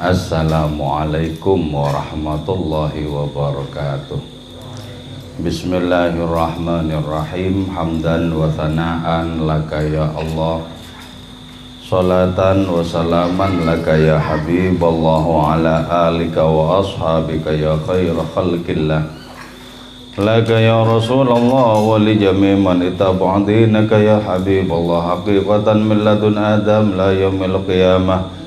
Assalamualaikum warahmatullahi wabarakatuh. Bismillahirrahmanirrahim. Hamdan wa thana'an laka ya Allah, salatan wa salaman laka ya Habiballah, wa ala alika wa ashabika ya khaira khalqillah, laka ya Rasulullah, wa li jami' man ittaba'a dinaka ya Habiballah, haqiqatan min ladun Adam la yaumil qiyamah.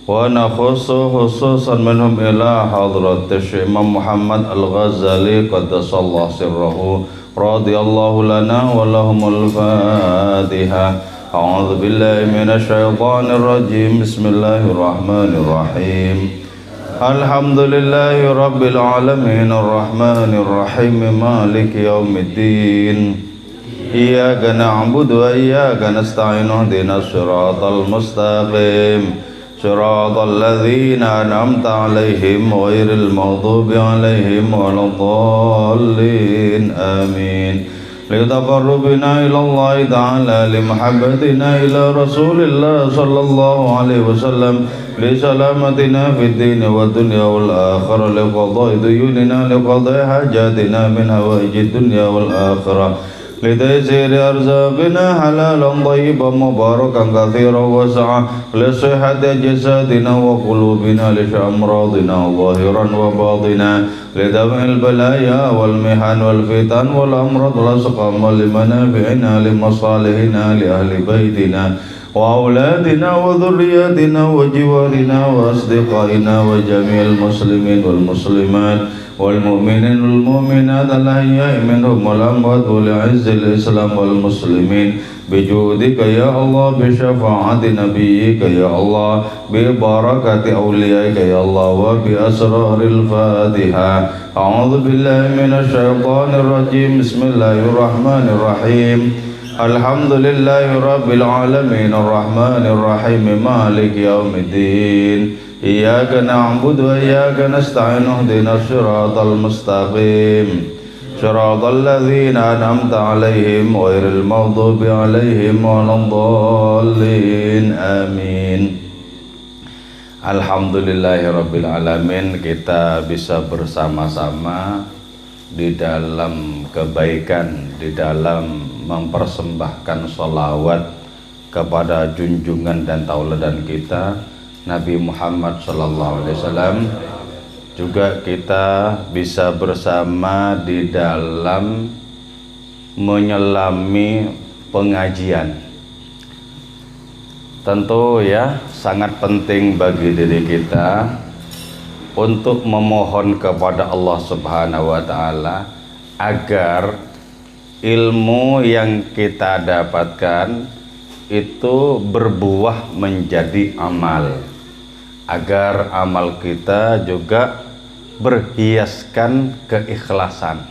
Wa nakhusu khususan minhum ila hadrat Imam Muhammad Al-Ghazali qaddasallahu sirrahu radhiyallahu lana wa lahumul Fatiha. A'udzu billahi minasy syaithanir rajim. Bismillahirrahmanirrahim. Alhamdulillahi rabbil alamin arrahmanir rahim maliki yaumiddin. Iyyaka na'budu wa iyyaka nasta'in ihdinas siratal mustaqim. Shiratal ladzina an'amta 'alaihim ghairil maghdubi 'alaihim waladdallin. Amin. Litaqarrubina ila Allah ta'ala limahabbatina ila Rasulillah sallallahu alaihi wasallam, li salamatina fid din wad dunya wal akhirah, li qada'i duyunina, li qada'i hajatina min hawaijid dunya wal akhirah, لتيسير أرزاقنا حلالا طيبا مباركا كثيرا واسعا، لصحة جسدنا وقلوبنا، لشفاء أمراضنا ظاهرا وباطنا، لدفع البلايا والمحن والفتن والأمراض والأسقام، لمنافعنا لمصالحنا لأهل بيتنا وأولادنا وذرياتنا وجوارنا وأصدقائنا وجميع المسلمين والمسلمات والمؤمنين والمؤمنات الأحياء منهم والأموات، ولعز الإسلام والمسلمين بجودك يا الله، بشفاعة نبيك يا الله، ببركة أوليائك يا الله، وبأسرار الفاتحة. أعوذ بالله من الشيطان الرجيم. بسم الله الرحمن الرحيم. الحمد لله رب العالمين الرحمن الرحيم مالك يوم الدين. إياك نعبد وإياك نستعين اهدنا الصراط المستقيم صراط الذين أنعمت عليهم غير المغضوب عليهم ولا الضالين. Amin. Alhamdulillahirabbil alamin. Kita bisa bersama-sama di dalam kebaikan, di dalam mempersembahkan sholawat kepada junjungan dan tauladan kita Nabi Muhammad sallallahu alaihi wasallam. Juga kita bisa bersama di dalam menyelami pengajian. Tentu ya, sangat penting bagi diri kita untuk memohon kepada Allah Subhanahu wa taala agar ilmu yang kita dapatkan itu berbuah menjadi amal, agar amal kita juga berhiaskan keikhlasan.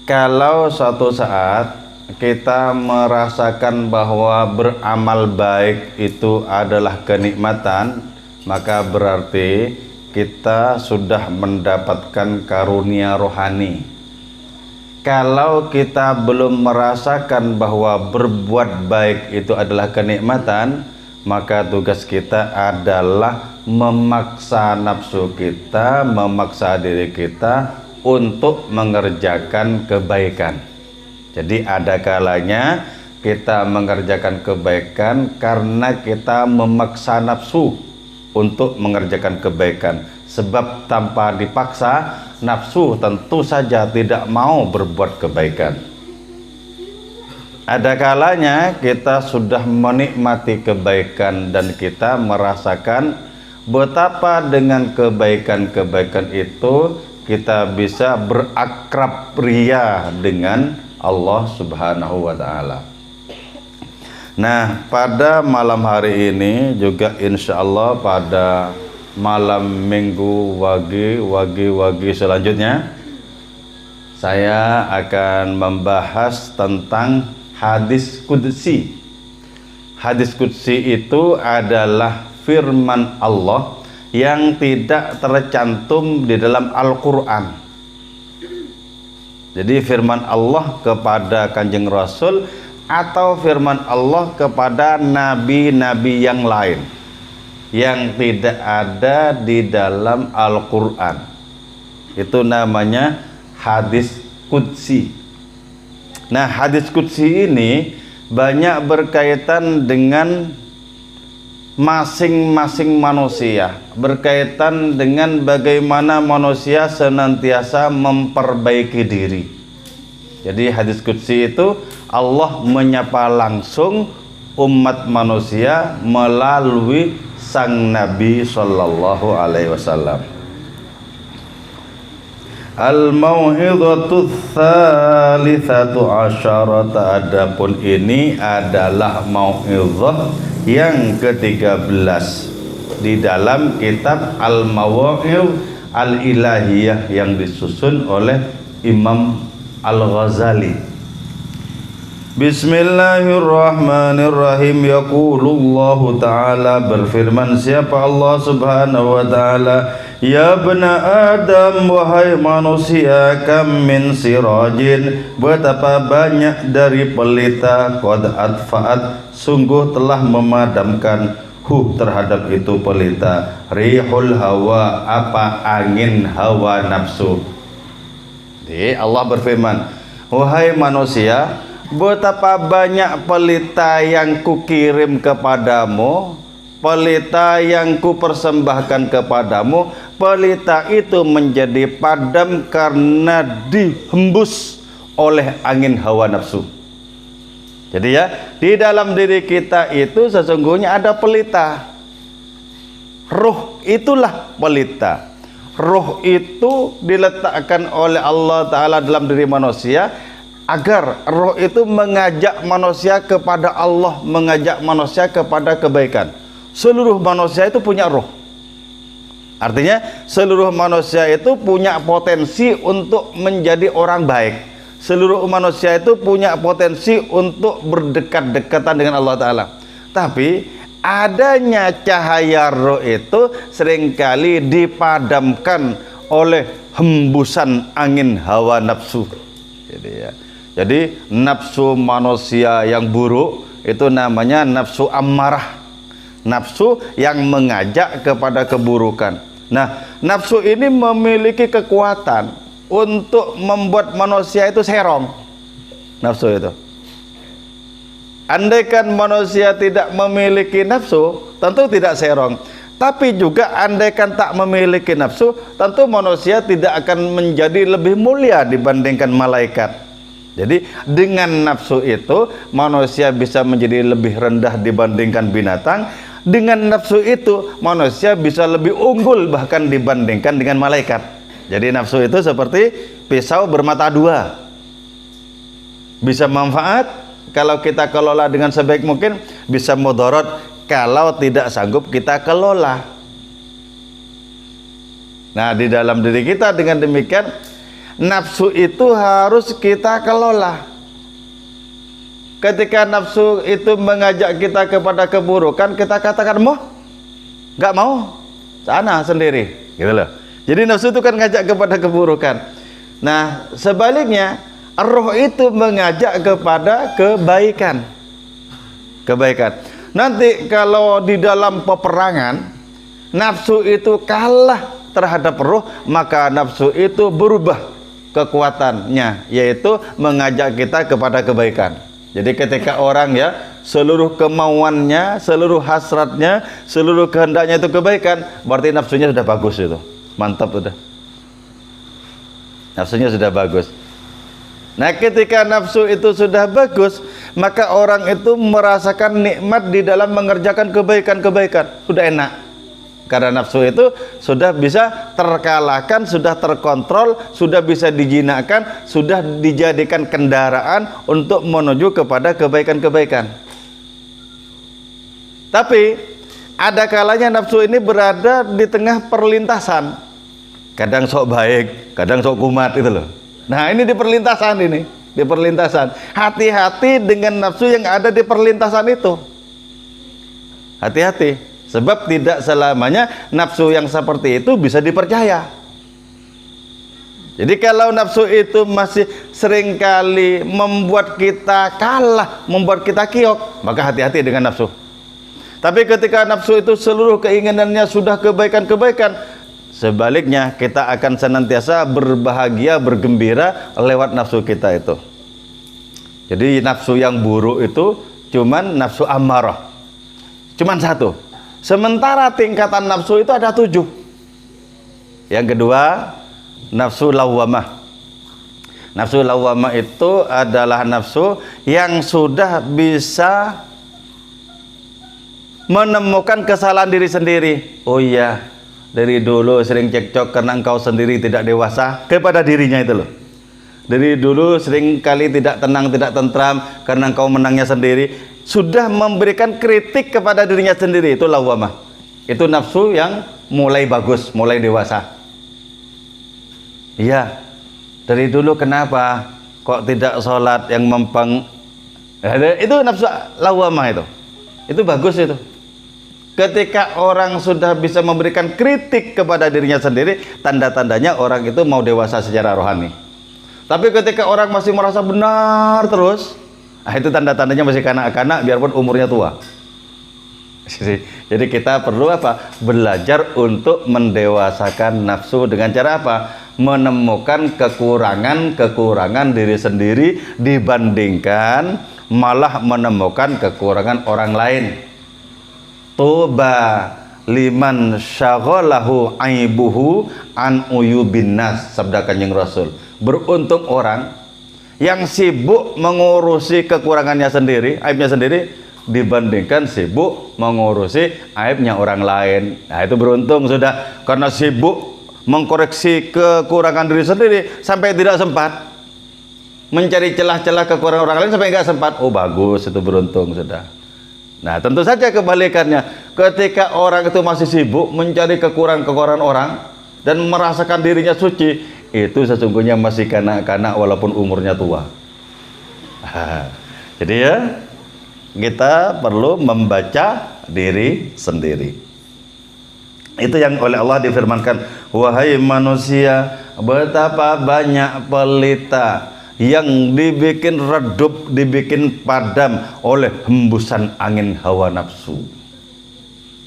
Kalau suatu saat kita merasakan bahwa beramal baik itu adalah kenikmatan, maka berarti kita sudah mendapatkan karunia rohani. Kalau kita belum merasakan bahwa berbuat baik itu adalah kenikmatan, maka tugas kita adalah memaksa nafsu kita, memaksa diri kita untuk mengerjakan kebaikan. Jadi ada kalanya kita mengerjakan kebaikan karena kita memaksa nafsu untuk mengerjakan kebaikan. Sebab tanpa dipaksa, nafsu tentu saja tidak mau berbuat kebaikan. Ada kalanya kita sudah menikmati kebaikan dan kita merasakan betapa dengan kebaikan-kebaikan itu kita bisa berakrab ria dengan Allah Subhanahu wa taala. Nah, pada malam hari ini juga insya Allah pada malam minggu wagi selanjutnya saya akan membahas tentang hadis qudsi. Hadis qudsi itu adalah firman Allah yang tidak tercantum di dalam Al-Quran. Jadi firman Allah kepada Kanjeng Rasul atau firman Allah kepada nabi-nabi yang lain. yang tidak ada di dalam Al-Quran. Itu namanya hadis qudsi. Nah, hadis qudsi ini banyak berkaitan dengan masing-masing manusia, berkaitan dengan bagaimana manusia senantiasa memperbaiki diri. Jadi hadis qudsi itu Allah menyapa langsung umat manusia melalui sang Nabi sallallahu alaihi wasallam. Al-mau'izatu tsalitsatu asyarata, adapun ini adalah mau'izah yang ke-13 di dalam kitab Al-Mawaiz Al-Ilahiyah yang disusun oleh Imam Al-Ghazali. Bismillahirrahmanirrahim. Yaqulullahu ta'ala, berfirman siapa Allah subhanahu wa ta'ala, ya bena Adam, wahai manusia, kam min sirajin, betapa banyak dari pelita, qad atfa'at, sungguh telah memadamkan, terhadap itu pelita, rihul hawa, apa angin hawa nafsu. Jadi Allah berfirman, wahai manusia, betapa banyak pelita yang kukirim kepadamu, pelita yang kupersembahkan kepadamu, pelita itu menjadi padam karena dihembus oleh angin hawa nafsu. Jadi ya, di dalam diri kita itu sesungguhnya ada pelita. Ruh itulah pelita. Ruh itu diletakkan oleh Allah Ta'ala dalam diri manusia agar roh itu mengajak manusia kepada Allah, mengajak manusia kepada kebaikan. Seluruh manusia itu punya roh. Artinya seluruh manusia itu punya potensi untuk menjadi orang baik. Seluruh manusia itu punya potensi untuk berdekat-dekatan dengan Allah Ta'ala. Tapi adanya cahaya roh itu seringkali dipadamkan oleh hembusan angin hawa nafsu. Jadi nafsu manusia yang buruk itu namanya nafsu ammarah, nafsu yang mengajak kepada keburukan. Nah, nafsu ini memiliki kekuatan untuk membuat manusia itu serong. Nafsu itu, andaikan manusia tidak memiliki nafsu, tentu tidak serong. Tapi juga andaikan tak memiliki nafsu, tentu manusia tidak akan menjadi lebih mulia dibandingkan malaikat. Jadi dengan nafsu itu manusia bisa menjadi lebih rendah dibandingkan binatang. Dengan nafsu itu manusia bisa lebih unggul bahkan dibandingkan dengan malaikat. Jadi nafsu itu seperti pisau bermata dua. Bisa manfaat kalau kita kelola dengan sebaik mungkin, bisa mudarat kalau tidak sanggup kita kelola. Nah, di dalam diri kita dengan demikian nafsu itu harus kita kelola. Ketika nafsu itu mengajak kita kepada keburukan, kita katakan mau, nggak mau, sana sendiri, gitu loh. Jadi nafsu itu kan ngajak kepada keburukan. Nah, sebaliknya roh itu mengajak kepada kebaikan. Kebaikan. Nanti kalau di dalam peperangan nafsu itu kalah terhadap roh, maka nafsu itu berubah kekuatannya, yaitu mengajak kita kepada kebaikan. Jadi ketika orang ya seluruh kemauannya, seluruh hasratnya, seluruh kehendaknya itu kebaikan, berarti nafsunya sudah bagus itu. Mantap sudah. Nafsunya sudah bagus. Nah, ketika nafsu itu sudah bagus, maka orang itu merasakan nikmat di dalam mengerjakan kebaikan-kebaikan. Sudah enak. Karena nafsu itu sudah bisa terkalahkan, sudah terkontrol, sudah bisa dijinakkan, sudah dijadikan kendaraan untuk menuju kepada kebaikan-kebaikan. Tapi ada kalanya nafsu ini berada di tengah perlintasan. Kadang sok baik, kadang sok kumat itu loh. Nah, ini di perlintasan ini, di perlintasan. Hati-hati dengan nafsu yang ada di perlintasan itu. Hati-hati. Sebab tidak selamanya nafsu yang seperti itu bisa dipercaya. Jadi kalau nafsu itu masih seringkali membuat kita kalah, membuat kita kiok, maka hati-hati dengan nafsu. Tapi ketika nafsu itu seluruh keinginannya sudah kebaikan-kebaikan, sebaliknya kita akan senantiasa berbahagia, bergembira lewat nafsu kita itu. Jadi nafsu yang buruk itu cuman nafsu ammarah, cuman satu. Sementara tingkatan nafsu itu ada 7. Yang kedua, nafsu lawwamah. Nafsu lawwamah itu adalah nafsu yang sudah bisa menemukan kesalahan diri sendiri. Oh iya, dari dulu sering cekcok karena engkau sendiri tidak dewasa, kepada dirinya itu loh. Dari dulu sering kali tidak tenang, tidak tentram karena engkau menangnya sendiri. Sudah memberikan kritik kepada dirinya sendiri, itu lawwamah. Itu nafsu yang mulai bagus, mulai dewasa. Iya, dari dulu kenapa kok tidak sholat yang mempeng, itu nafsu lawwamah itu bagus itu. Ketika orang sudah bisa memberikan kritik kepada dirinya sendiri, tanda-tandanya orang itu mau dewasa secara rohani. Tapi ketika orang masih merasa benar terus, itu tanda-tandanya masih kanak-kanak biarpun umurnya tua. Jadi kita perlu apa? Belajar untuk mendewasakan nafsu dengan cara apa? Menemukan kekurangan diri sendiri dibandingkan malah menemukan kekurangan orang lain. Tuba liman syaghalahu aibuhu an uyubin nas, sabda Kanjeng Rasul. Beruntung orang yang sibuk mengurusi kekurangannya sendiri, aibnya sendiri, dibandingkan sibuk mengurusi aibnya orang lain. Nah, itu beruntung sudah, karena sibuk mengkoreksi kekurangan diri sendiri sampai tidak sempat mencari celah-celah kekurangan orang lain, sampai nggak sempat. Oh bagus, itu beruntung sudah. Nah, tentu saja kebalikannya, ketika orang itu masih sibuk mencari kekurangan orang dan merasakan dirinya suci, itu sesungguhnya masih kanak-kanak walaupun umurnya tua. Jadi ya, kita perlu membaca diri sendiri. Itu yang oleh Allah difirmankan, wahai manusia, betapa banyak pelita yang dibikin redup, dibikin padam oleh hembusan angin hawa nafsu.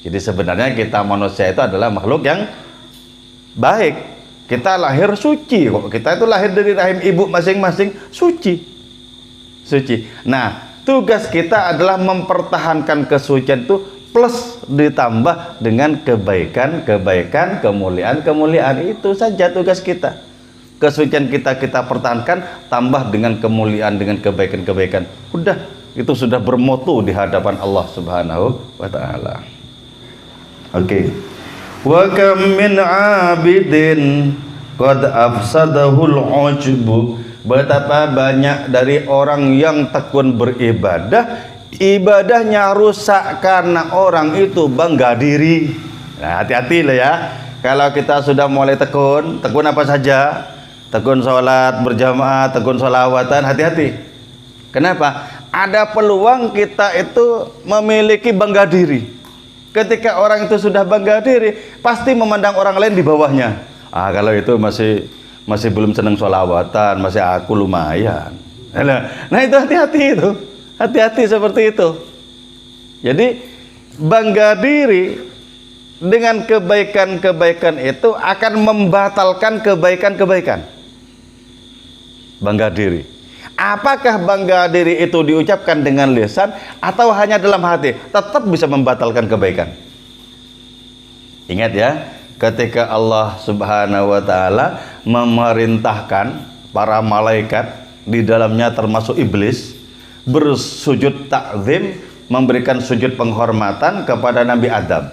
Jadi sebenarnya kita manusia itu adalah makhluk yang baik. Kita lahir suci kok. Kita itu lahir dari rahim ibu masing-masing suci. Nah, tugas kita adalah mempertahankan kesucian itu plus ditambah dengan kebaikan, kemuliaan. Itu saja tugas kita. Kesucian kita pertahankan, tambah dengan kemuliaan, dengan kebaikan. Udah, itu sudah bermutu di hadapan Allah Subhanahu wa taala. Oke. Wa kam min 'abidin qad afsadahul 'ujbu. Betapa banyak dari orang yang tekun beribadah, ibadahnya rusak karena orang itu bangga diri. Nah, hati-hati lah ya. Kalau kita sudah mulai tekun apa saja? Tekun sholat berjamaah, tekun sholawatan, hati-hati. Kenapa? Ada peluang kita itu memiliki bangga diri. Ketika orang itu sudah bangga diri, pasti memandang orang lain di bawahnya. Kalau itu masih belum senang sholawatan, masih aku lumayan. Nah itu hati-hati itu. Hati-hati seperti itu. Jadi bangga diri dengan kebaikan itu akan membatalkan kebaikan. Bangga diri. Apakah bangga diri itu diucapkan dengan lisan atau hanya dalam hati? Tetap bisa membatalkan kebaikan. Ingat ya, ketika Allah Subhanahu wa taala memerintahkan para malaikat, di dalamnya termasuk iblis, bersujud takzim, memberikan sujud penghormatan kepada Nabi Adam.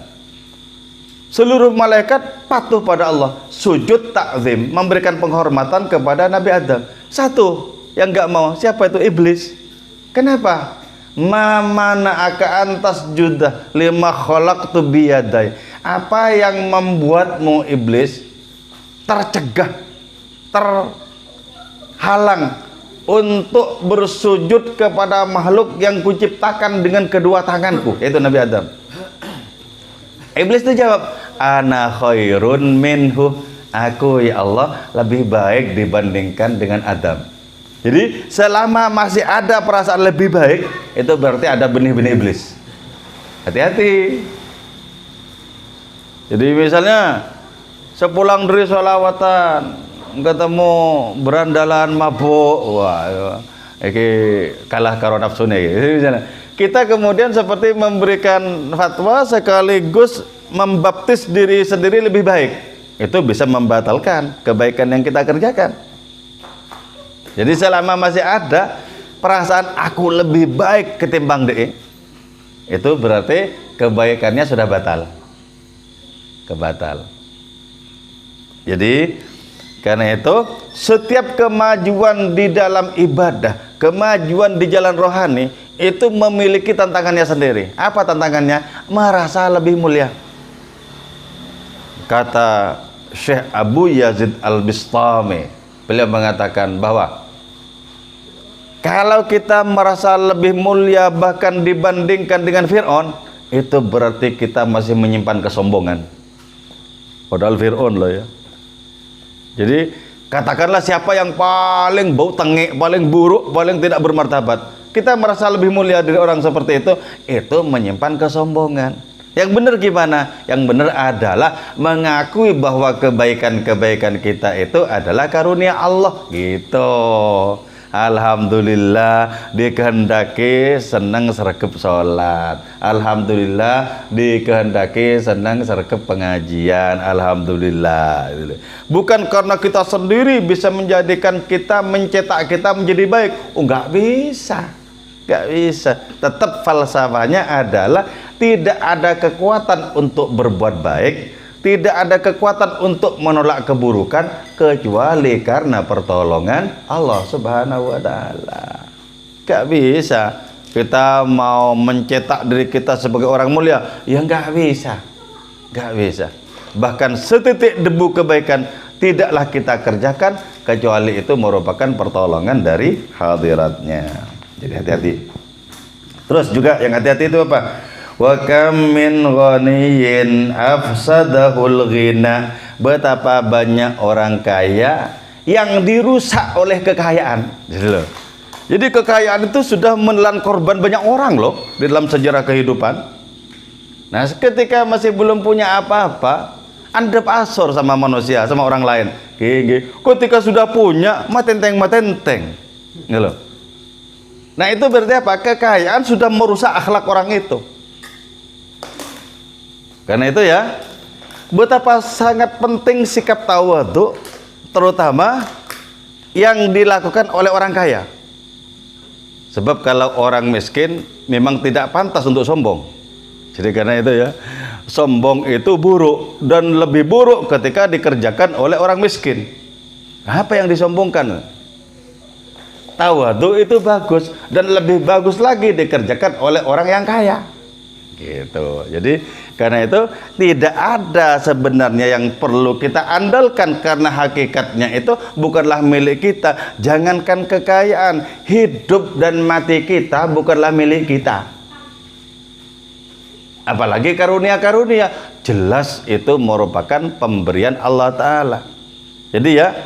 Seluruh malaikat patuh pada Allah, sujud takzim, memberikan penghormatan kepada Nabi Adam. Satu yang nggak mau, siapa itu? Iblis. Kenapa? Ma mana'aka antas judah lima khalaqtu biyadai. Apa yang membuatmu iblis tercegah, terhalang untuk bersujud kepada makhluk yang kuciptakan dengan kedua tanganku, yaitu Nabi Adam? Iblis itu jawab, ana khairun minhu. Aku ya Allah lebih baik dibandingkan dengan Adam. Jadi selama masih ada perasaan lebih baik, itu berarti ada benih-benih iblis. Hati-hati. Jadi misalnya sepulang dari sholawatan ketemu berandalan mabuk, wah, iki kalah karo nafsune. Misalnya kita kemudian seperti memberikan fatwa sekaligus membaptis diri sendiri lebih baik. Itu bisa membatalkan kebaikan yang kita kerjakan. Jadi selama masih ada perasaan aku lebih baik ketimbang DE, itu berarti kebaikannya sudah batal. Kebatal. Jadi karena itu setiap kemajuan di dalam ibadah, kemajuan di jalan rohani itu memiliki tantangannya sendiri. Apa tantangannya? Merasa lebih mulia. Kata Syekh Abu Yazid Al-Bistami, beliau mengatakan bahwa kalau kita merasa lebih mulia bahkan dibandingkan dengan Fir'aun, itu berarti kita masih menyimpan kesombongan. Padahal Fir'aun loh ya. Jadi katakanlah siapa yang paling bau tengik, paling buruk, paling tidak bermartabat, kita merasa lebih mulia dari orang seperti itu menyimpan kesombongan. Yang benar gimana? Yang benar adalah mengakui bahwa kebaikan-kebaikan kita itu adalah karunia Allah gitu. Alhamdulillah dikehendaki senang sregep sholat. Alhamdulillah dikehendaki senang sregep pengajian. Alhamdulillah. Bukan karena kita sendiri bisa menjadikan kita, mencetak kita menjadi baik. Oh, nggak bisa. Nggak bisa. Tetap falsafahnya adalah tidak ada kekuatan untuk berbuat baik, tidak ada kekuatan untuk menolak keburukan kecuali karena pertolongan Allah Subhanahu wa taala. Gak bisa kita mau mencetak diri kita sebagai orang mulia, ya gak bisa. Gak bisa. Bahkan setitik debu kebaikan tidaklah kita kerjakan kecuali itu merupakan pertolongan dari hadiratnya. Jadi hati-hati. Terus juga yang hati-hati itu apa? Wa kam min ghaniyin afsadahul ghina. Betapa banyak orang kaya yang dirusak oleh kekayaan. Jadi kekayaan itu sudah menelan korban banyak orang loh di dalam sejarah kehidupan. Nah, ketika masih belum punya apa-apa, Anda pasor sama manusia, sama orang lain. Ketika sudah punya, matenteng. Gitu. Nah, itu berarti apa? Kekayaan sudah merusak akhlak orang itu. Karena itu ya, betapa sangat penting sikap tawadhu, terutama yang dilakukan oleh orang kaya. Sebab kalau orang miskin memang tidak pantas untuk sombong. Jadi karena itu ya, sombong itu buruk dan lebih buruk ketika dikerjakan oleh orang miskin. Apa yang disombongkan? Tawadhu itu bagus dan lebih bagus lagi dikerjakan oleh orang yang kaya. Gitu. Jadi karena itu tidak ada sebenarnya yang perlu kita andalkan karena hakikatnya itu bukanlah milik kita. Jangankan kekayaan, hidup dan mati kita bukanlah milik kita. Apalagi karunia-karunia, jelas itu merupakan pemberian Allah Ta'ala. Jadi ya,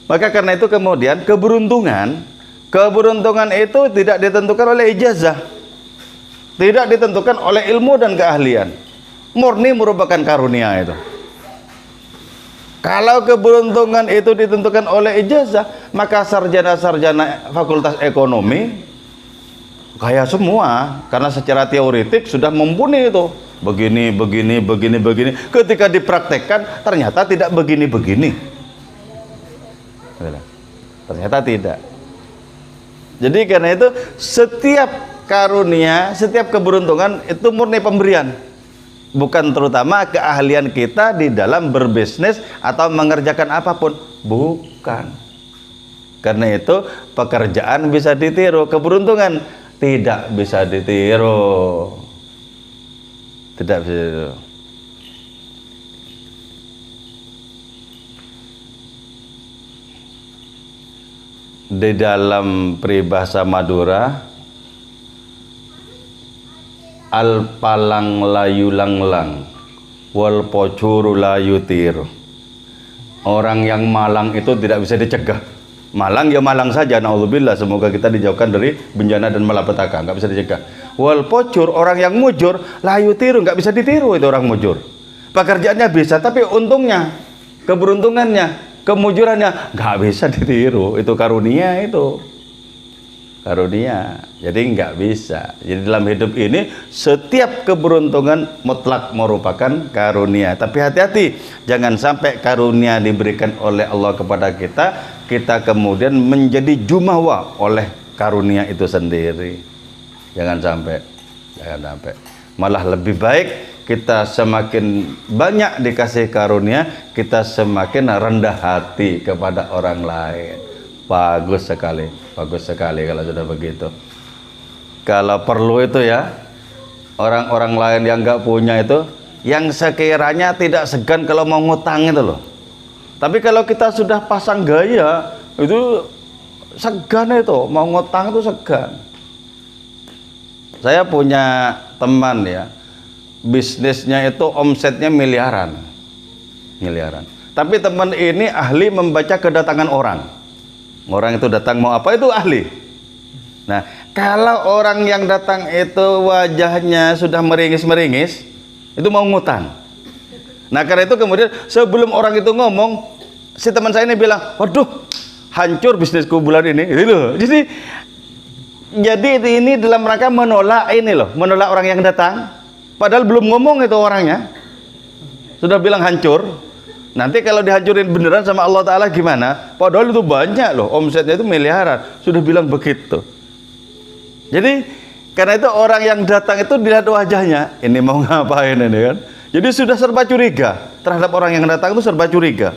maka karena itu kemudian keberuntungan itu tidak ditentukan oleh ijazah, tidak ditentukan oleh ilmu dan keahlian, murni merupakan karunia itu. Kalau keberuntungan itu ditentukan oleh ijazah, maka sarjana-sarjana fakultas ekonomi kaya semua, karena secara teoretik sudah mumpuni itu. Begini. Ketika dipraktekkan ternyata tidak begini. Ternyata tidak. Jadi karena itu setiap karunia, setiap keberuntungan itu murni pemberian, bukan terutama keahlian kita di dalam berbisnis atau mengerjakan apapun, bukan. Karena itu pekerjaan bisa ditiru, keberuntungan tidak bisa ditiru, tidak bisa ditiru. Di dalam peribahasa Madura, al palang layu langlang wal pocuru layu tiru. Orang yang malang itu tidak bisa dicegah. Malang ya malang saja, naudzubillah, semoga kita dijauhkan dari bencana dan malapetaka, nggak bisa dicegah. Wal pocur, orang yang mujur, layu tiru, nggak bisa ditiru itu orang mujur. Pekerjaannya bisa, tapi untungnya, keberuntungannya, kemujurannya nggak bisa ditiru. Itu karunia itu. Karunia. Jadi nggak bisa. Jadi dalam hidup ini setiap keberuntungan mutlak merupakan karunia. Tapi hati-hati, jangan sampai karunia diberikan oleh Allah kepada kita kemudian menjadi jumawa oleh karunia itu sendiri. Jangan sampai. Malah lebih baik kita semakin banyak dikasih karunia, kita semakin rendah hati kepada orang lain. Bagus sekali kalau sudah begitu. Kalau perlu itu ya, orang-orang lain yang nggak punya itu, yang sekiranya tidak segan kalau mau ngutang itu loh. Tapi kalau kita sudah pasang gaya, itu segan itu, mau ngutang itu segan. Saya punya teman ya, bisnisnya itu omsetnya miliaran. Tapi teman ini ahli membaca kedatangan orang. Orang itu datang mau apa itu ahli. Nah, kalau orang yang datang itu wajahnya sudah meringis-meringis, itu mau ngutang. Nah, karena itu kemudian sebelum orang itu ngomong, si teman saya ini bilang, waduh, hancur bisnisku bulan ini. Gitu loh. Jadi ini dalam rangka menolak orang yang datang. Padahal belum ngomong itu orangnya, sudah bilang hancur. Nanti kalau dihancurin beneran sama Allah Ta'ala gimana? Padahal itu banyak loh, omsetnya itu miliaran. Sudah bilang begitu. Jadi karena itu orang yang datang itu dilihat wajahnya, ini mau ngapain ini kan? Jadi sudah serba curiga terhadap orang yang datang, itu serba curiga.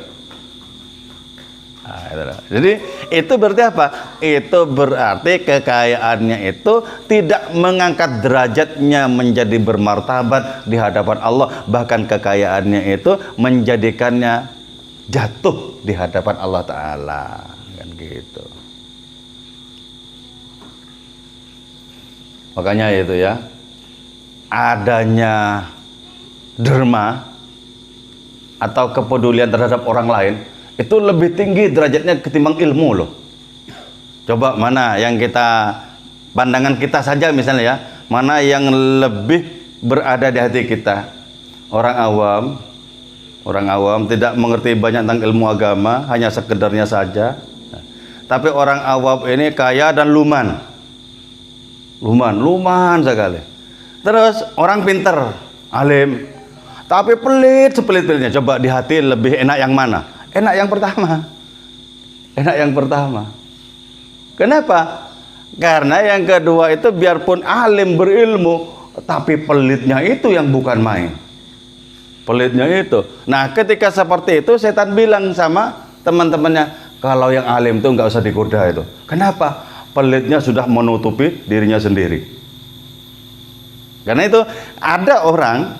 Nah, jadi itu berarti apa? Itu berarti kekayaannya itu tidak mengangkat derajatnya menjadi bermartabat di hadapan Allah. Bahkan kekayaannya itu menjadikannya jatuh di hadapan Allah Ta'ala. Kan gitu. Makanya itu ya, adanya derma atau kepedulian terhadap orang lain itu lebih tinggi derajatnya ketimbang ilmu loh. Coba mana yang kita, pandangan kita saja misalnya ya, mana yang lebih berada di hati kita? Orang awam tidak mengerti banyak tentang ilmu agama, hanya sekedarnya saja. Tapi orang awam ini kaya dan luman sekali. Terus orang pinter, alim, tapi pelit sepelit-pelitnya. Coba di hati lebih enak yang mana? Enak yang pertama. Kenapa? Karena yang kedua itu biarpun alim berilmu, tapi pelitnya itu yang bukan main. Pelitnya itu. Nah, ketika seperti itu setan bilang sama teman-temannya, kalau yang alim itu nggak usah digoda itu. Kenapa? Pelitnya sudah menutupi dirinya sendiri. Karena itu ada orang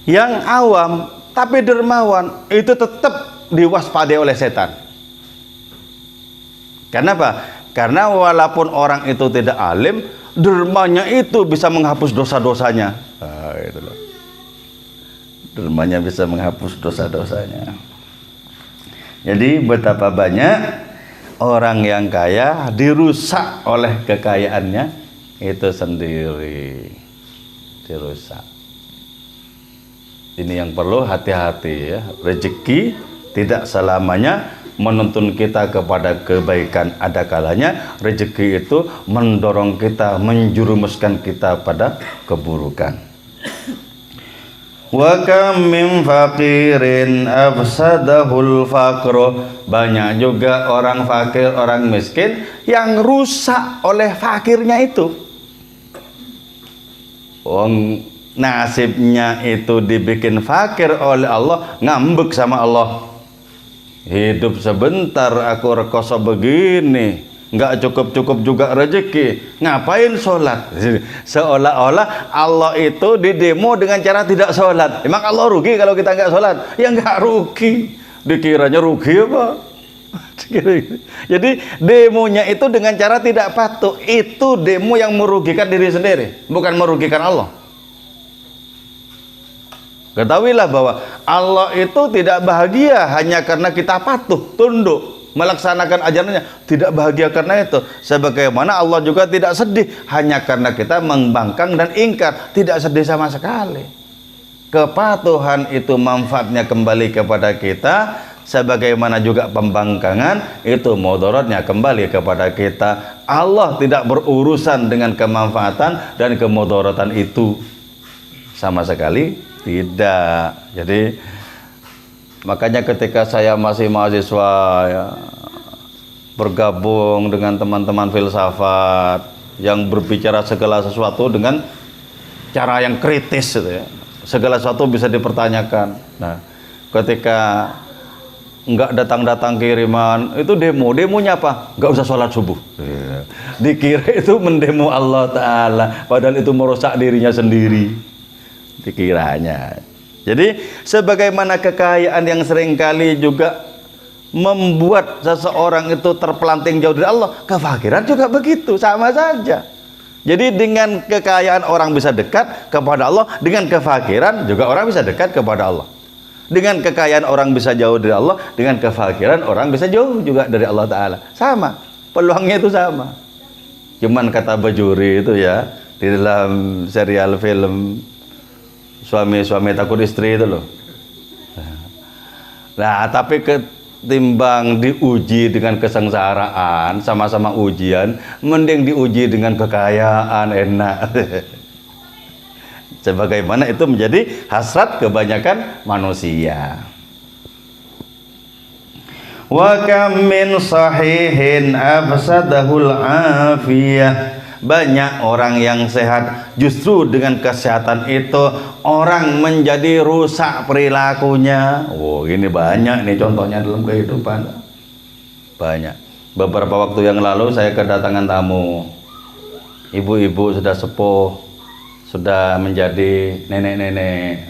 yang awam tapi dermawan, itu tetap diwaspadai oleh setan. Kenapa? Karena walaupun orang itu tidak alim, dermanya itu bisa menghapus dosa-dosanya. Itu loh. Dermanya bisa menghapus dosa-dosanya. Jadi betapa banyak orang yang kaya dirusak oleh kekayaannya itu sendiri. Dirusak. Ini yang perlu hati-hati ya. Rezeki tidak selamanya menuntun kita kepada kebaikan. Ada kalanya rezeki itu mendorong kita, menjurumuskan kita pada keburukan. Wa kam min faqirin afsadahul faqru. Banyak juga orang fakir, orang miskin yang rusak oleh fakirnya itu. Nasibnya itu dibikin fakir oleh Allah, ngambek sama Allah. Hidup sebentar aku rekoso begini, nggak cukup juga rezeki, ngapain sholat? Seolah-olah Allah itu didemo dengan cara tidak sholat. Emang Allah rugi kalau kita nggak sholat? Ya nggak rugi, dikiranya rugi apa? Jadi demonya itu dengan cara tidak patuh, itu demo yang merugikan diri sendiri, bukan merugikan Allah. Ketahuilah bahwa Allah itu tidak bahagia hanya karena kita patuh, tunduk. melaksanakan ajarannya, tidak bahagia karena itu. Sebagaimana Allah juga tidak sedih hanya karena kita membangkang dan ingkar, tidak sedih sama sekali. Kepatuhan itu manfaatnya kembali kepada kita, sebagaimana juga pembangkangan itu mudaratnya kembali kepada kita. Allah tidak berurusan dengan kemanfaatan dan kemudaratan itu sama sekali tidak. Jadi makanya ketika saya masih mahasiswa ya, bergabung dengan teman-teman filsafat yang berbicara segala sesuatu dengan cara yang kritis gitu ya. Segala sesuatu bisa dipertanyakan. Nah, ketika enggak datang-datang kiriman, itu demonya apa? Enggak usah sholat subuh. Dikira itu mendemo Allah Ta'ala, padahal itu merusak dirinya sendiri. Dikiranya. Jadi sebagaimana kekayaan yang seringkali juga membuat seseorang itu terpelanting jauh dari Allah, kefakiran juga begitu, sama saja. Jadi dengan kekayaan orang bisa dekat kepada Allah, dengan kefakiran juga orang bisa dekat kepada Allah. Dengan kekayaan orang bisa jauh dari Allah, dengan kefakiran orang bisa jauh juga dari Allah Ta'ala. Sama, peluangnya itu sama. Cuman kata Bajuri itu ya, di dalam serial film Suami-suami takut istri itu loh. Nah, tapi ketimbang diuji dengan kesengsaraan, sama-sama ujian, mending diuji dengan kekayaan, enak. Sebagaimana itu menjadi hasrat kebanyakan manusia. Wa kam min sahihin afsadahul afiyah. Banyak orang yang sehat, justru dengan kesehatan itu orang menjadi rusak perilakunya. Oh, ini banyak nih contohnya dalam kehidupan. Banyak. Beberapa waktu yang lalu saya kedatangan tamu. Ibu-ibu sudah sepuh, sudah menjadi nenek-nenek.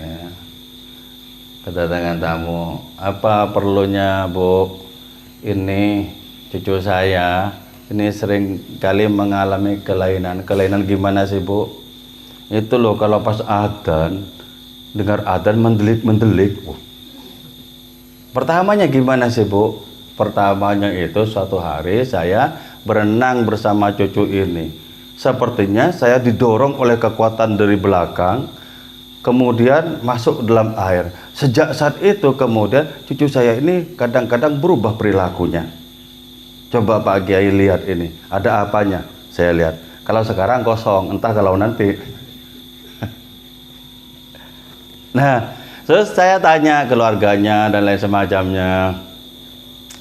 Kedatangan tamu. Apa perlunya, Bu? Ini cucu saya. Ini sering kali mengalami kelainan. Kelainan gimana sih, Bu? Itu loh, kalau pas adzan, dengar adzan mendelik. Pertamanya gimana sih, Bu? Pertamanya itu suatu hari saya berenang bersama cucu ini. Sepertinya saya didorong oleh kekuatan dari belakang, kemudian masuk dalam air. Sejak saat itu kemudian cucu saya ini kadang-kadang berubah perilakunya. Coba Pak Kiai lihat ini, ada apanya? Saya lihat, kalau sekarang kosong, entah kalau nanti. Nah, terus saya tanya keluarganya dan lain semacamnya.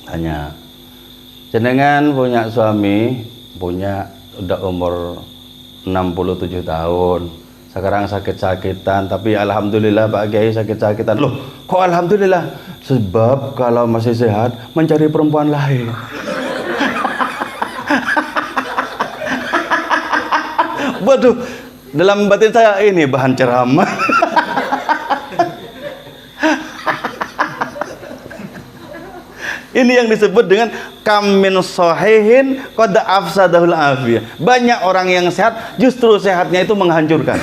Tanya, jenengan punya suami, udah umur 67 tahun. Sekarang sakit-sakitan, tapi alhamdulillah Pak Kiai sakit-sakitan. Loh, kok alhamdulillah? Sebab kalau masih sehat mencari perempuan lain. Waduh, dalam batin saya ini bahan ceramah. Ini yang disebut dengan kamin sahihin qad afsadahul afiyah. Banyak orang yang sehat, justru sehatnya itu menghancurkan.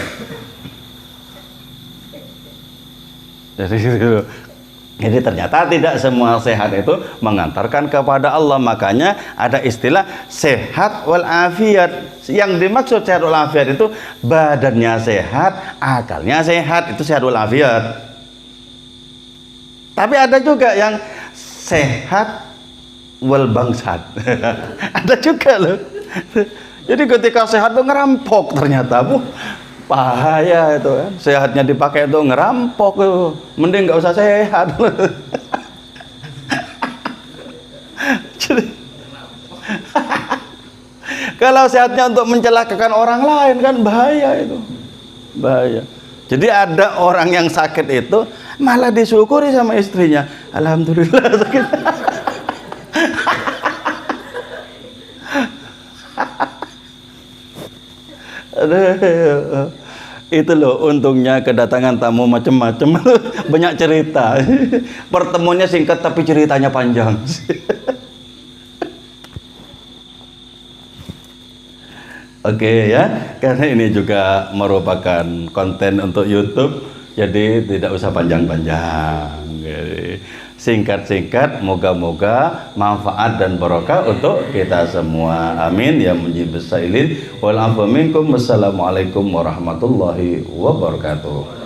Jadi ternyata tidak semua sehat itu mengantarkan kepada Allah. Makanya ada istilah sehat wal afiat. Yang dimaksud sehat wal afiat itu badannya sehat, akalnya sehat, itu sehat wal afiat. Tapi ada juga yang sehat wal bangsat. Ada juga loh. Jadi ketika sehat tuh ngerampok ternyata, Bu. Bahaya itu kan. Sehatnya dipakai itu ngerampok tuh. Mending nggak usah sehat. Jadi, kalau sehatnya untuk mencelakakan orang lain kan bahaya itu. Bahaya. Jadi ada orang yang sakit itu malah disyukuri sama istrinya. Alhamdulillah sakit. Itu loh untungnya kedatangan tamu macam-macam. Banyak cerita. Pertemuannya singkat tapi ceritanya panjang. Oke ya, karena ini juga merupakan konten untuk YouTube, jadi tidak usah panjang-panjang. singkat-singkat, moga-moga manfaat dan barokah untuk kita semua. Amin ya mujibus sailin. Wal afu minkum. Wassalamualaikum warahmatullahi wabarakatuh.